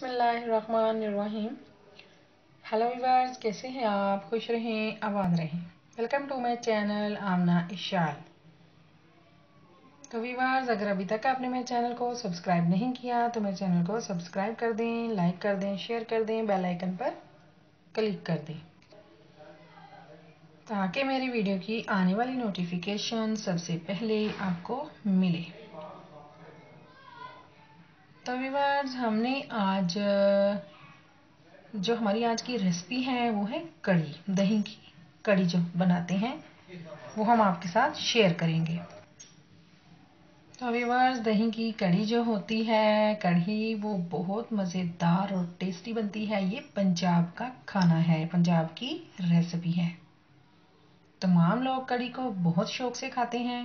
बिस्मिल्लाहिर्रहमानिर्रहीम। Hello viewers, कैसे हैं आप? खुश रहें, आबाद रहें। वेलकम टू माय चैनल आमना इशाल। तो व्यूअर्स, अगर अभी तक आपने मेरे चैनल को सब्सक्राइब नहीं किया तो मेरे चैनल को सब्सक्राइब कर दें, लाइक कर दें, शेयर कर दें, बेल आइकन पर क्लिक कर दें ताकि मेरी वीडियो की आने वाली नोटिफिकेशन सबसे पहले आपको मिले। तो व्यूअर्स, हमने आज जो हमारी आज की रेसिपी है वो है कढ़ी। दही की कढ़ी जो बनाते हैं वो हम आपके साथ शेयर करेंगे। तो व्यूअर्स, दही की कढ़ी जो होती है, कढ़ी वो बहुत मज़ेदार और टेस्टी बनती है। ये पंजाब का खाना है, पंजाब की रेसिपी है। तमाम लोग कढ़ी को बहुत शौक से खाते हैं,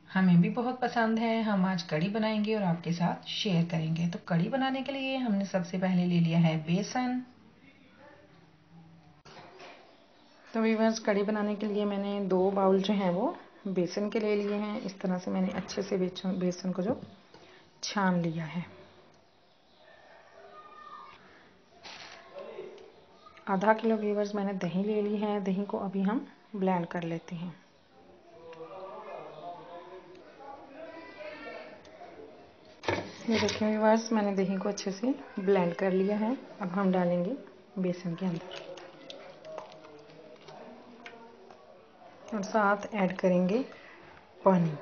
हमें भी बहुत पसंद है। हम आज कढ़ी बनाएंगे और आपके साथ शेयर करेंगे। तो कढ़ी बनाने के लिए हमने सबसे पहले ले लिया है बेसन। तो व्यूअर्स, कढ़ी बनाने के लिए मैंने 2 बाउल जो हैं वो बेसन के ले लिए हैं। इस तरह से मैंने अच्छे से बेसन को जो छान लिया है। आधा किलो व्यूअर्स मैंने दही ले ली है। दही को अभी हम ब्लेंड कर लेते हैं। ये देखिए व्यूअर्स, मैंने दही को अच्छे से ब्लेंड कर लिया है। अब हम डालेंगे बेसन के अंदर और साथ ऐड करेंगे पानी।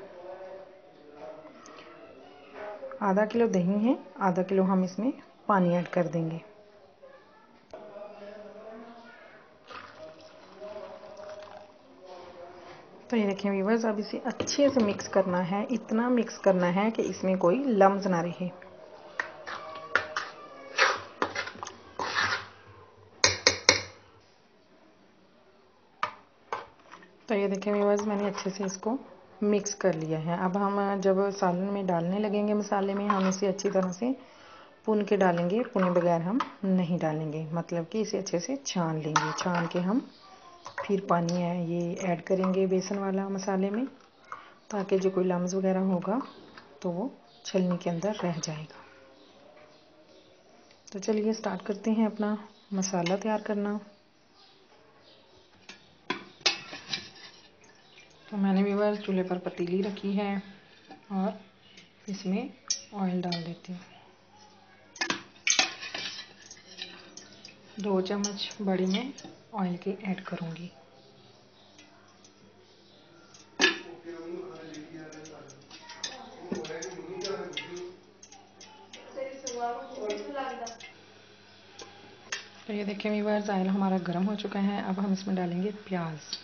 आधा किलो दही है, आधा किलो हम इसमें पानी ऐड कर देंगे। तो ये देखिए व्यूअर्स, अब इसे अच्छे से मिक्स करना है। इतना मिक्स करना है कि इसमें कोई लम्स ना रहे। तो ये देखिए व्यूअर्स, मैंने अच्छे से इसको मिक्स कर लिया है। अब हम जब सालन में डालने लगेंगे, मसाले में, हम इसे अच्छी तरह से भून के डालेंगे। भुने बगैर हम नहीं डालेंगे, मतलब कि इसे अच्छे से छान लेंगे। छान के हम फिर पानी है ये ऐड करेंगे बेसन वाला मसाले में, ताकि जो कोई लम्स वगैरह होगा तो वो छलनी के अंदर रह जाएगा। तो चलिए स्टार्ट करते हैं अपना मसाला तैयार करना। तो मैंने व्यूअर्स चूल्हे पर पतीली रखी है और इसमें ऑयल डाल देती हूँ। 2 चम्मच बड़ी में ऑयल के ऐड करूँगी। तो ये देखिए व्यूअर्स, ऑयल हमारा गर्म हो चुका है। अब हम इसमें डालेंगे प्याज।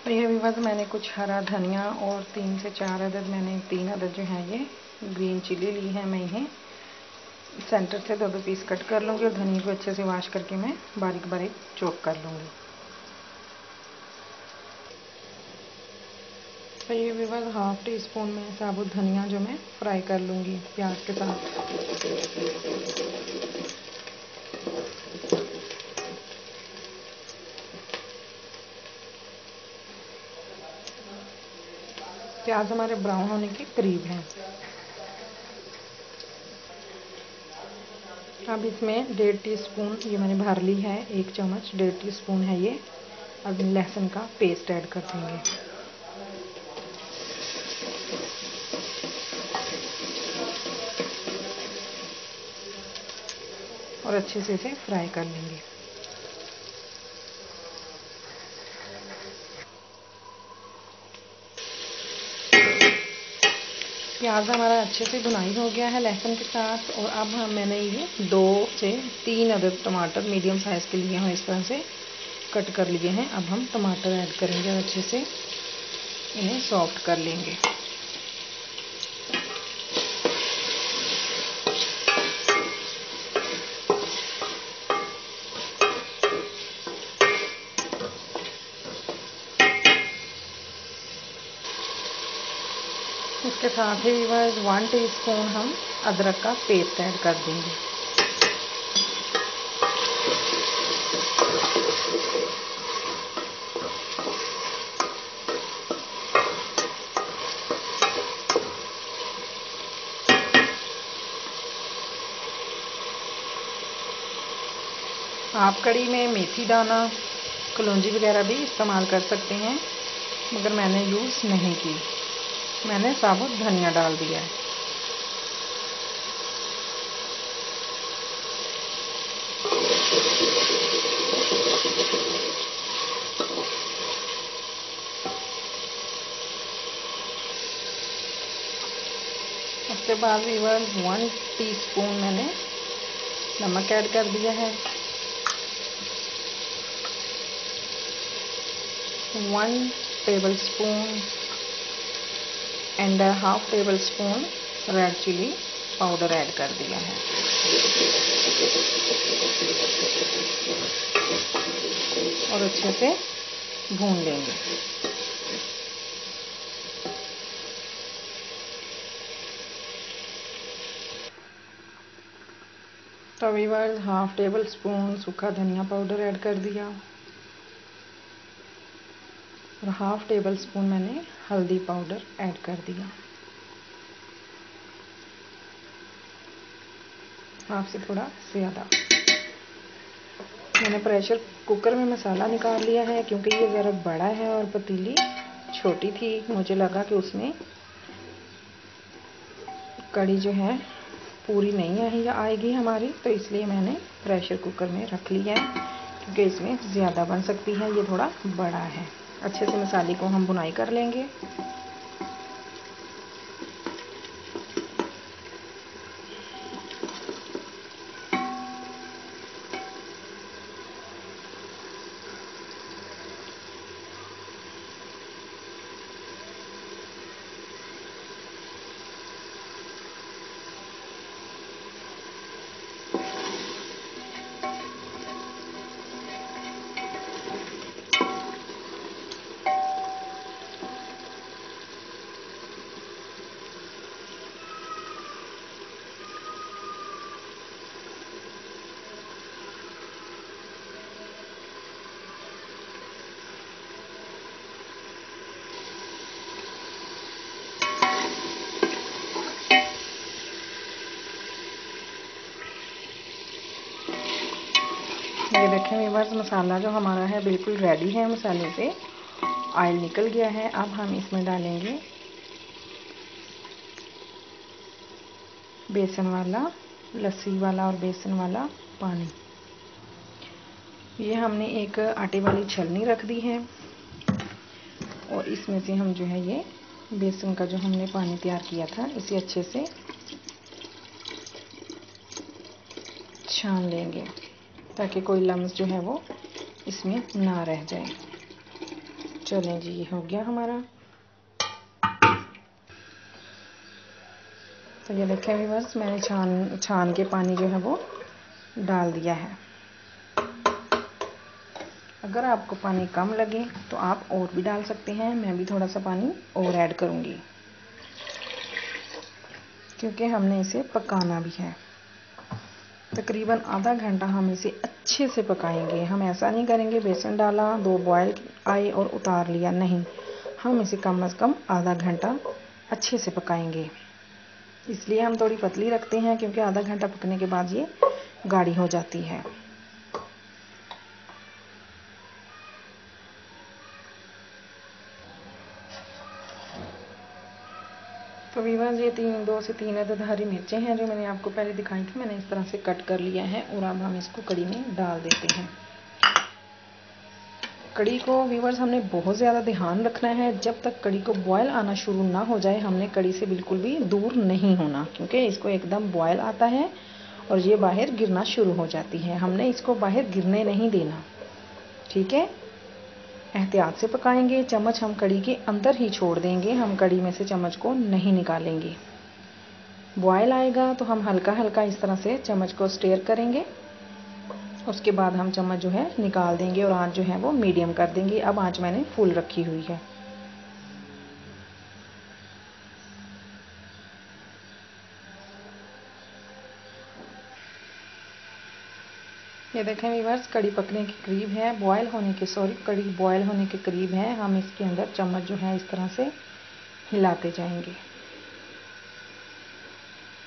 तो ये व्यूअर्स, मैंने कुछ हरा धनिया और 3 से 4 अदद, मैंने 3 अदद जो है ये ग्रीन चिली ली है। मैं इन्हें सेंटर से 2-2 पीस कट कर लूँगी और धनिया को अच्छे से वॉश करके मैं बारीक बारीक चॉप कर लूँगी। तो ये व्यूअर्स, हाफ टी स्पून में साबुत धनिया जो मैं फ्राई कर लूँगी प्याज के साथ। प्याज हमारे ब्राउन होने के करीब हैं। अब इसमें 1.5 टीस्पून ये मैंने भर ली है, 1 चम्मच 1.5 टीस्पून है ये। अब लहसुन का पेस्ट ऐड कर देंगे और अच्छे से इसे फ्राई कर लेंगे। प्याज हमारा अच्छे से भुनाई हो गया है लहसुन के साथ। और अब मैंने ये 2 से 3 अदद टमाटर मीडियम साइज़ के लिए हैं, इस तरह से कट कर लिए हैं। अब हम टमाटर ऐड करेंगे और अच्छे से इन्हें सॉफ्ट कर लेंगे। इसके साथ ही 1 टीस्पून हम अदरक का पेस्ट ऐड कर देंगे। आप कड़ी में मेथी दाना, कलौंजी वगैरह भी इस्तेमाल कर सकते हैं, मगर मैंने यूज़ नहीं की। मैंने साबुत धनिया डाल दिया है। उसके बाद 1 टीस्पून मैंने नमक ऐड कर दिया है। 1 tablespoon and half tablespoon red chilli powder add कर दिया है। और अच्छे से भून लेंगे। तो व्यूअर्स हाफ टेबल स्पून सूखा धनिया पाउडर ऐड कर दिया और हाफ टेबल स्पून मैंने हल्दी पाउडर ऐड कर दिया। हाफ से थोड़ा ज़्यादा। मैंने प्रेशर कुकर में मसाला निकाल लिया है, क्योंकि ये ज़रा बड़ा है और पतीली छोटी थी। मुझे लगा कि उसमें कड़ी जो है पूरी नहीं आएगी हमारी, तो इसलिए मैंने प्रेशर कुकर में रख लिया है, क्योंकि इसमें ज़्यादा बन सकती है, ये थोड़ा बड़ा है। अच्छे से मसाले को हम भुनाई कर लेंगे। ये देखें व्यूअर्स, मसाला जो हमारा है बिल्कुल रेडी है। मसाले से ऑयल निकल गया है। अब हम इसमें डालेंगे बेसन वाला, लस्सी वाला और बेसन वाला पानी। ये हमने एक आटे वाली छलनी रख दी है और इसमें से हम जो है ये बेसन का जो हमने पानी तैयार किया था इसे अच्छे से छान लेंगे, ताकि कोई लम्स जो है वो इसमें ना रह जाए। चलें जी, ये हो गया हमारा। तो ये देखें व्यूअर्स, मैंने छान के पानी जो है वो डाल दिया है। अगर आपको पानी कम लगे तो आप और भी डाल सकते हैं। मैं भी थोड़ा सा पानी और ऐड करूँगी, क्योंकि हमने इसे पकाना भी है। तकरीबन आधा घंटा हम इसे अच्छे से पकाएंगे। हम ऐसा नहीं करेंगे बेसन डाला, 2 बॉयल आए और उतार लिया, नहीं। हम इसे कम से कम आधा घंटा अच्छे से पकाएंगे। इसलिए हम थोड़ी पतली रखते हैं क्योंकि आधा घंटा पकने के बाद ये गाढ़ी हो जाती है। तो व्यूअर्स ये 2 से 3 अदद हरी मिर्चें हैं जो मैंने आपको पहले दिखाई थी, मैंने इस तरह से कट कर लिया है और अब हम इसको कढ़ी में डाल देते हैं। कढ़ी को व्यूअर्स हमने बहुत ज़्यादा ध्यान रखना है। जब तक कढ़ी को बॉयल आना शुरू ना हो जाए हमने कढ़ी से बिल्कुल भी दूर नहीं होना, क्योंकि इसको एकदम बॉयल आता है और ये बाहर गिरना शुरू हो जाती है। हमने इसको बाहर गिरने नहीं देना, ठीक है। एहतियात से पकाएंगे। चम्मच हम कढ़ी के अंदर ही छोड़ देंगे, हम कढ़ी में से चम्मच को नहीं निकालेंगे। बॉयल आएगा तो हम हल्का हल्का इस तरह से चम्मच को स्टेयर करेंगे। उसके बाद हम चम्मच जो है निकाल देंगे और आंच जो है वो मीडियम कर देंगे। अब आंच मैंने फुल रखी हुई है। ये देखें व्यूअर्स, कढ़ी पकने के करीब है, कढ़ी बॉयल होने के करीब है। हम इसके अंदर चम्मच जो है इस तरह से हिलाते जाएंगे।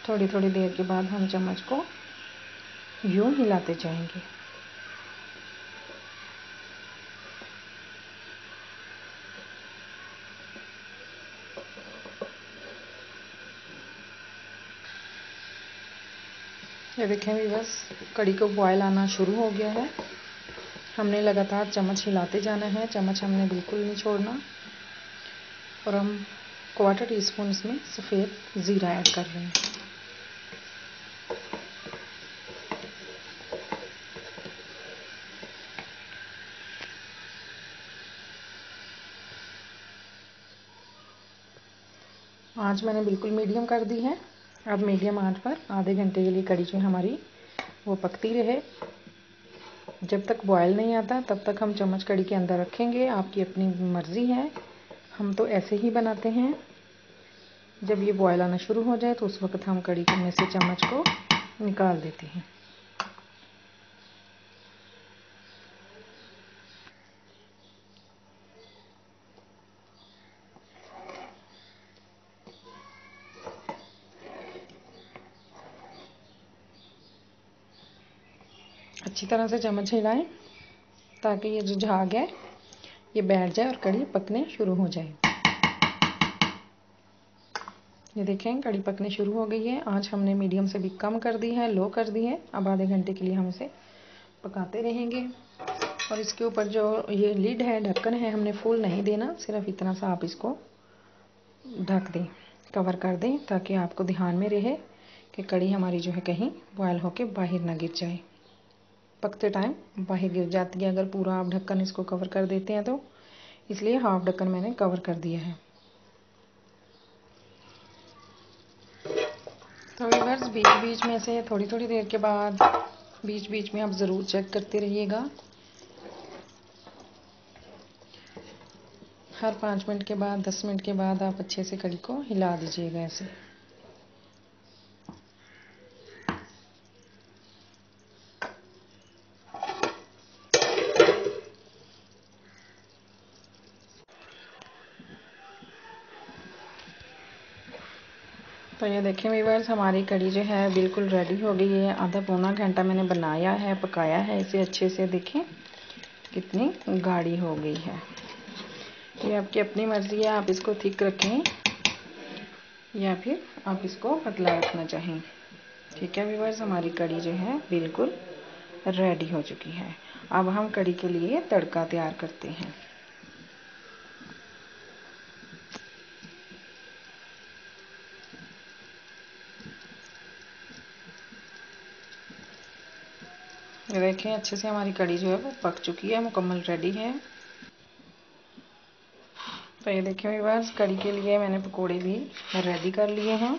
थोड़ी थोड़ी देर के बाद हम चम्मच को यूं हिलाते जाएंगे। ये देखें व्यूअर्स, कढ़ी को बॉयल आना शुरू हो गया है। हमने लगातार चम्मच हिलाते जाना है, चम्मच हमने बिल्कुल नहीं छोड़ना। और हम 1/4 टीस्पून इसमें सफ़ेद ज़ीरा ऐड कर रहे हैं। आंच मैंने बिल्कुल मीडियम कर दी है। अब मीडियम आंच पर आधे घंटे के लिए कढ़ी जो हमारी वो पकती रहे। जब तक बॉयल नहीं आता तब तक हम चम्मच कढ़ी के अंदर रखेंगे। आपकी अपनी मर्ज़ी है, हम तो ऐसे ही बनाते हैं। जब ये बॉयल आना शुरू हो जाए तो उस वक्त हम कढ़ी में से चम्मच को निकाल देते हैं। अच्छी तरह से चम्मच हिलाएं ताकि ये जो झाग है ये बैठ जाए और कढ़ी पकने शुरू हो जाए। ये देखें, कढ़ी पकने शुरू हो गई है। आंच हमने मीडियम से भी कम कर दी है, लो कर दी है। अब आधे घंटे के लिए हम इसे पकाते रहेंगे। और इसके ऊपर जो ये लिड है, ढक्कन है, हमने फुल नहीं देना, सिर्फ इतना सा आप इसको ढक दें, कवर कर दें, ताकि आपको ध्यान में रहे कि कढ़ी हमारी जो है कहीं बॉयल होके बाहर ना गिर जाए। पकते टाइम बाहर गिर जाती है अगर पूरा आप ढक्कन इसको कवर कर देते हैं तो, इसलिए हाफ ढक्कन मैंने कवर कर दिया है। तो व्यूअर्स, बीच बीच में से थोड़ी थोड़ी देर के बाद बीच बीच में आप ज़रूर चेक करते रहिएगा। हर 5 मिनट के बाद, 10 मिनट के बाद आप अच्छे से कढ़ी को हिला दीजिएगा ऐसे। तो ये देखें व्यूअर्स, हमारी कढ़ी जो है बिल्कुल रेडी हो गई है। आधा पौना घंटा मैंने बनाया है, पकाया है इसे अच्छे से। देखें कितनी गाढ़ी हो गई है। ये आपकी अपनी मर्ज़ी है, आप इसको थिक रखें या फिर आप इसको पतला रखना चाहें। ठीक है व्यूअर्स, हमारी कढ़ी जो है बिल्कुल रेडी हो चुकी है। अब हम कढ़ी के लिए तड़का तैयार करते हैं। ये देखें, अच्छे से हमारी कढ़ी जो है वो पक चुकी है, मुकम्मल रेडी है। तो ये देखें व्यूअर्स, कढ़ी के लिए मैंने पकोड़े भी रेडी कर लिए हैं।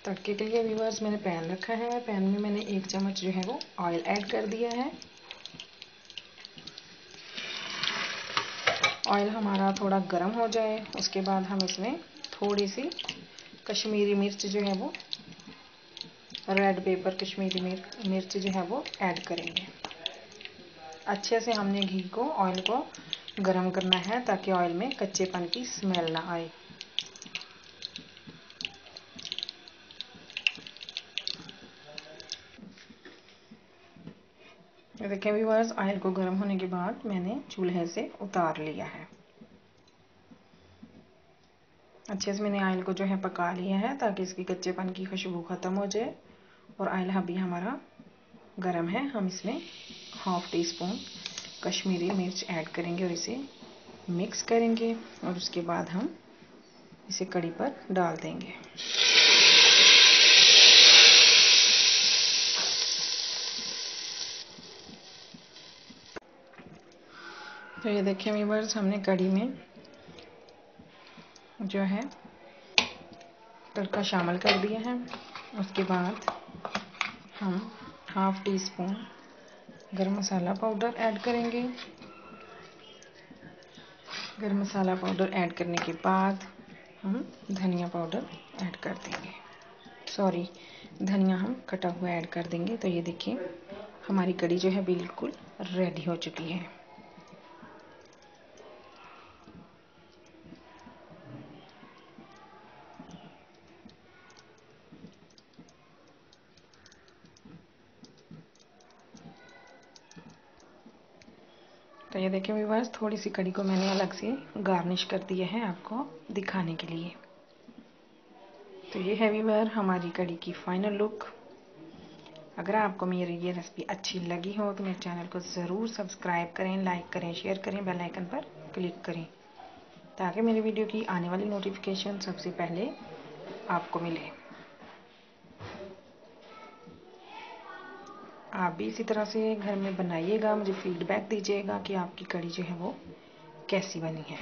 तड़के के लिए व्यूअर्स मैंने पैन रखा है। पैन में मैंने 1 चम्मच जो है वो ऑयल ऐड कर दिया है। ऑयल हमारा थोड़ा गर्म हो जाए उसके बाद हम इसमें थोड़ी सी कश्मीरी मिर्च जो है वो रेड पेपर कश्मीरी मिर्च जो है वो ऐड करेंगे। अच्छे से हमने घी को ऑयल को गरम करना है ताकि ऑयल में कच्चेपन की स्मेल ना आए। देखिए व्यूअर्स, ऑयल को गर्म होने के बाद मैंने चूल्हे से उतार लिया है। अच्छे से मैंने ऑयल को जो है पका लिया है ताकि इसकी कच्चेपन की खुशबू ख़त्म हो जाए। और ऑयल अभी हमारा गर्म है। हम इसमें 1/2 टीस्पून कश्मीरी मिर्च ऐड करेंगे और इसे मिक्स करेंगे और उसके बाद हम इसे कढ़ी पर डाल देंगे। तो ये देखिए व्यूअर्स, हमने कढ़ी में जो है तड़का शामिल कर दिया है। उसके बाद हम 1/2 टीस्पून गरम मसाला पाउडर ऐड करेंगे। गरम मसाला पाउडर ऐड करने के बाद हम धनिया पाउडर ऐड कर देंगे। सॉरी, धनिया हम कटा हुआ ऐड कर देंगे। तो ये देखिए हमारी कढ़ी जो है बिल्कुल रेडी हो चुकी है। तो ये देखिए व्यूअर्स, थोड़ी सी कढ़ी को मैंने अलग से गार्निश कर दिया है आपको दिखाने के लिए। तो ये है व्यूअर हमारी कढ़ी की फाइनल लुक। अगर आपको मेरी ये रेसिपी अच्छी लगी हो तो मेरे चैनल को ज़रूर सब्सक्राइब करें, लाइक करें, शेयर करें, बेल आइकन पर क्लिक करें ताकि मेरी वीडियो की आने वाली नोटिफिकेशन सबसे पहले आपको मिले। आप भी इसी तरह से घर में बनाइएगा, मुझे फीडबैक दीजिएगा कि आपकी कढ़ी जो है वो कैसी बनी है।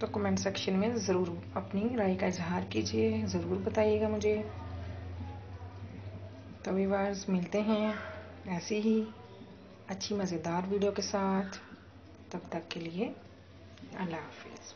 तो कमेंट सेक्शन में ज़रूर अपनी राय का इजहार कीजिए, ज़रूर बताइएगा मुझे। तो व्यूअर्स, मिलते हैं ऐसी ही अच्छी मज़ेदार वीडियो के साथ। तब तक के लिए अल्लाह हाफिज़।